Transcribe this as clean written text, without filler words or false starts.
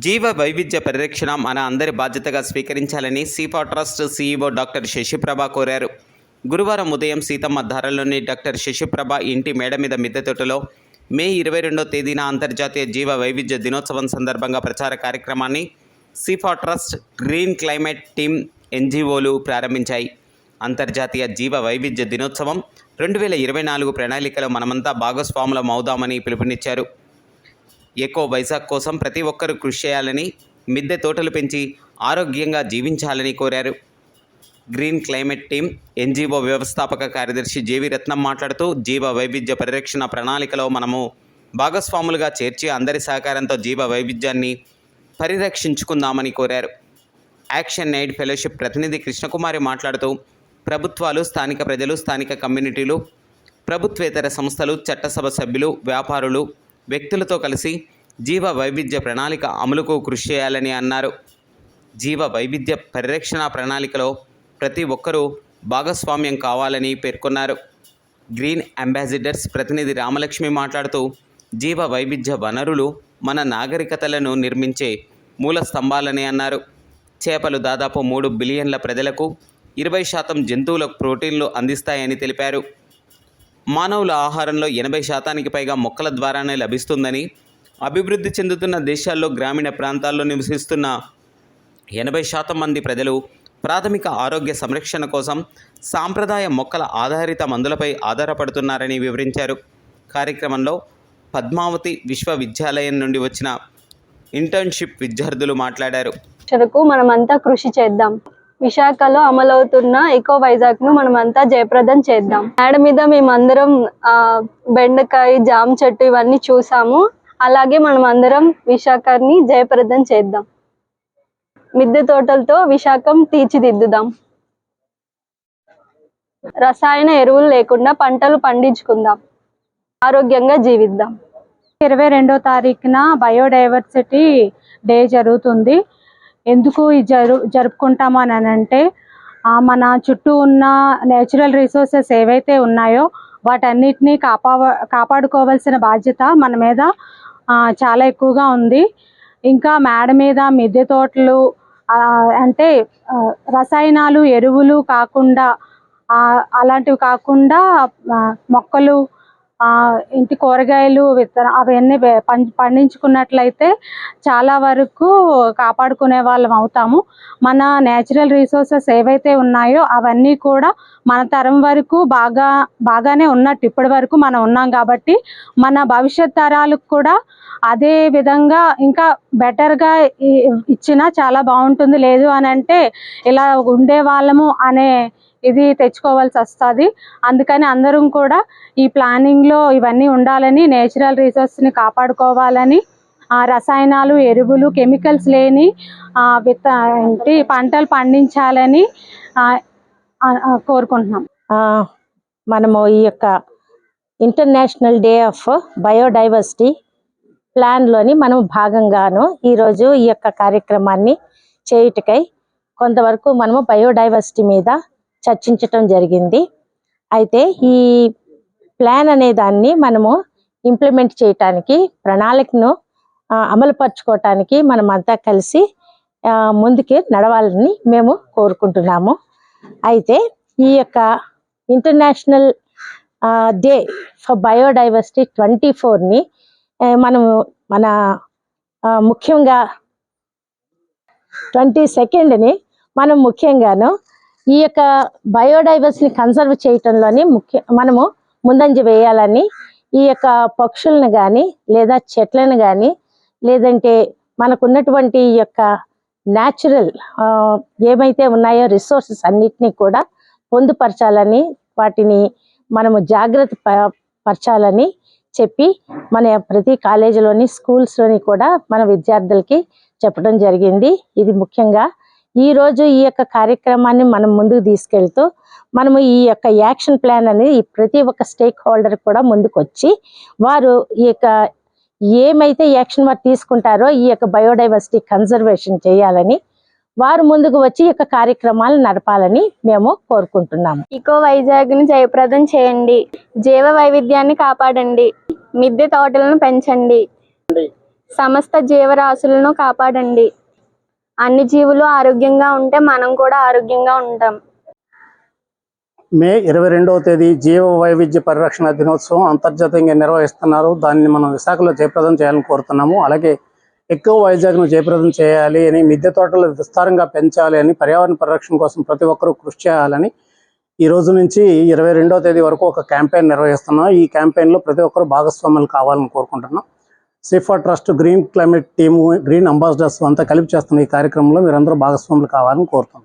జీవ వైవిధ్య పరిరక్షణ మన అందరి బాధ్యతగా స్వీకరించాలని సీఫా ట్రస్ట్ సీఈఓ డాక్టర్ శశిప్రభ కోరారు. గురువారం ఉదయం సీతమ్మ ధారలోని డాక్టర్ శశిప్రభ ఇంటి మేడ మీద మిద్దె తోటలో మే 22వ తేదీన అంతర్జాతీయ జీవ వైవిధ్య దినోత్సవం సందర్భంగా ప్రచార కార్యక్రమాన్ని సీఫా ట్రస్ట్ గ్రీన్ క్లైమేట్ టీమ్ ఎన్జీఓలు ప్రారంభించాయి. అంతర్జాతీయ జీవ వైవిధ్య దినోత్సవం 2024 ప్రణాళికలో మనమంతా భాగస్వాములం అవుదామని పిలుపునిచ్చారు. ఎకో వైజాగ్ కోసం ప్రతి ఒక్కరూ కృషి చేయాలని, మిద్దె తోటలు పెంచి ఆరోగ్యంగా జీవించాలని కోరారు. గ్రీన్ క్లైమేట్ టీమ్ ఎన్జీఓ వ్యవస్థాపక కార్యదర్శి జేవి రత్నం మాట్లాడుతూ, జీవ వైవిధ్య పరిరక్షణ ప్రణాళికలో మనము భాగస్వాములుగా చేర్చి అందరి సహకారంతో జీవ వైవిధ్యాన్ని పరిరక్షించుకుందామని కోరారు. యాక్షన్ ఎయిడ్ ఫెలోషిప్ ప్రతినిధి కృష్ణకుమారి మాట్లాడుతూ, ప్రభుత్వాలు, స్థానిక ప్రజలు, స్థానిక కమ్యూనిటీలు, ప్రభుత్వేతర సంస్థలు, చట్టసభ సభ్యులు, వ్యాపారులు, వ్యక్తులతో కలిసి జీవ వైవిధ్య ప్రణాళిక అమలుకు కృషి చేయాలని అన్నారు. జీవ వైవిధ్య పరిరక్షణ ప్రణాళికలో ప్రతి ఒక్కరూ భాగస్వామ్యం కావాలని పేర్కొన్నారు. గ్రీన్ అంబాసిడర్స్ ప్రతినిధి రామలక్ష్మి మాట్లాడుతూ, జీవ వైవిధ్య వనరులు మన నాగరికతలను నిర్మించే మూల స్తంభాలని అన్నారు. చేపలు దాదాపు 3 బిలియన్ల ప్రజలకు 20% జంతువులకు ప్రోటీన్లు అందిస్తాయని తెలిపారు. మానవుల ఆహారంలో 80% పైగా మొక్కల ద్వారానే లభిస్తుందని, అభివృద్ధి చెందుతున్న దేశాల్లో గ్రామీణ ప్రాంతాల్లో నివసిస్తున్న 80% మంది ప్రజలు ప్రాథమిక ఆరోగ్య సంరక్షణ కోసం సాంప్రదాయ మొక్కల ఆధారిత మందులపై ఆధారపడుతున్నారని వివరించారు. కార్యక్రమంలో పద్మావతి విశ్వవిద్యాలయం నుండి వచ్చిన ఇంటర్న్షిప్ విద్యార్థులు మాట్లాడారు. మనమంతా కృషి చేద్దాం. విశాఖలో అమలవుతున్న ఎకో వైజాగ్ ను మనమంతా జయప్రదం చేద్దాం. మేడ మీద మేమందరం బెండకాయ, జామ చెట్టు ఇవన్నీ చూసాము. అలాగే మనం అందరం విశాఖని జయప్రదం చేద్దాం. మిద్దె తోటలతో విశాఖం తీర్చిదిద్దుదాం. రసాయన ఎరువులు లేకుండా పంటలు పండించుకుందాం. ఆరోగ్యంగా జీవిద్దాం. 22వ తారీఖున బయోడైవర్సిటీ డే జరుగుతుంది. ఎందుకు జరుపుకుంటాము అని అంటే, మన చుట్టూ ఉన్న నేచురల్ రిసోర్సెస్ ఏవైతే ఉన్నాయో వాటన్నిటినీ కాపాడుకోవాల్సిన బాధ్యత మన మీద చాలా ఎక్కువగా ఉంది. ఇంకా మేడ మీద మిద్దె తోటలు అంటే రసాయనాలు, ఎరువులు కాకుండా, అలాంటివి కాకుండా మొక్కలు, ఇంటి కూరగాయలు, అవన్నీ పండించుకున్నట్లయితే చాలా వరకు కాపాడుకునే వాళ్ళం అవుతాము. మన నేచురల్ రిసోర్సెస్ ఏవైతే ఉన్నాయో అవన్నీ కూడా మన తరం వరకు బాగానే ఉన్నట్టు ఇప్పటి వరకు మనం ఉన్నాం. కాబట్టి మన భవిష్యత్ తరాలకు కూడా అదే విధంగా ఇంకా బెటర్గా ఇచ్చినా చాలా బాగుంటుంది. లేదు అని అంటే ఇలా ఉండే వాళ్ళము అనే ఇది తెచ్చుకోవాల్సి వస్తుంది. అందుకని అందరం కూడా ఈ ప్లానింగ్లో ఇవన్నీ ఉండాలని, నేచురల్ రిసోర్స్ని కాపాడుకోవాలని, రసాయనాలు, ఎరువులు, కెమికల్స్ లేని పంటలు పండించాలని కోరుకుంటున్నాం. మనము ఈ యొక్క ఇంటర్నేషనల్ డే ఆఫ్ బయోడైవర్సిటీ ప్లాన్లోని మనం భాగంగాను ఈరోజు ఈ యొక్క కార్యక్రమాన్ని చేయుటకై కొంతవరకు మనము బయోడైవర్సిటీ మీద చర్చించటం జరిగింది. అయితే ఈ ప్లాన్ అనే దాన్ని మనము ఇంప్లిమెంట్ చేయటానికి, ప్రణాళికను అమలుపరచుకోవటానికి మనమంతా కలిసి ముందుకి నడవాలని మేము కోరుకుంటున్నాము. అయితే ఈ యొక్క ఇంటర్నేషనల్ డే ఫర్ బయోడైవర్సిటీ 24ని మనము ముఖ్యంగా 22ని మనం ముఖ్యంగాను ఈ యొక్క బయోడైవర్సిటీని కన్సర్వ్ చేయటంలోని మనము ముందంజ వేయాలని, ఈ యొక్క పక్షులను కానీ లేదా చెట్లను కానీ లేదంటే మనకున్నటువంటి ఈ యొక్క న్యాచురల్ ఏమైతే ఉన్నాయో రిసోర్సెస్ అన్నిటినీ కూడా పొందుపరచాలని, వాటిని మనము జాగ్రత్త పరచాలని చెప్పి మన ప్రతి కాలేజీలోని, స్కూల్స్లోని కూడా మన విద్యార్థులకి చెప్పడం జరిగింది. ఇది ముఖ్యంగా ఈరోజు ఈ యొక్క కార్యక్రమాన్ని మనం ముందుకు తీసుకెళ్తూ మనము ఈ యొక్క యాక్షన్ ప్లాన్ అనేది ప్రతి ఒక్క స్టేక్ హోల్డర్ కూడా ముందుకు వచ్చి వారు ఈ యొక్క ఏమైతే యాక్షన్ వారు తీసుకుంటారో ఈ యొక్క బయోడైవర్సిటీ కన్జర్వేషన్ చేయాలని వారు ముందుకు వచ్చి ఈ యొక్క కార్యక్రమాలు నడపాలని మేము కోరుకుంటున్నాము. ఎకో వైజాగ్ ని జయప్రదం చేయండి. జీవ వైవిధ్యాన్ని కాపాడండి. మిద్దె తోటలను పెంచండి. సమస్త జీవరాశులను కాపాడండి. అన్ని జీవులు ఆరోగ్యంగా ఉంటే మనం కూడా ఆరోగ్యంగా ఉంటాం. మే 22వ తేదీ జీవ వైవిధ్య పరిరక్షణ దినోత్సవం అంతర్జాతీయంగా నిర్వహిస్తున్నారు. దాన్ని మనం విశాఖలో జయప్రదం చేయాలని కోరుతున్నాము. అలాగే ఎక్కువ వైజాగ్ను జయప్రదం చేయాలి అని, మిద్దె తోటలు విస్తారంగా పెంచాలి అని, పర్యావరణ పరిరక్షణ కోసం ప్రతి ఒక్కరూ కృషి చేయాలని ఈ రోజు నుంచి 22వ తేదీ వరకు ఒక క్యాంపెయిన్ నిర్వహిస్తున్నాం. ఈ క్యాంపెయిన్లో ప్రతి ఒక్కరూ భాగస్వాములు కావాలని కోరుకుంటున్నాం. సిఫా trust, green climate team, green ambassadors అంతా కలిపి చేస్తున్న ఈ కార్యక్రమంలో మీరందరూ భాగస్వాములు కావాలని కోరుతున్నాం.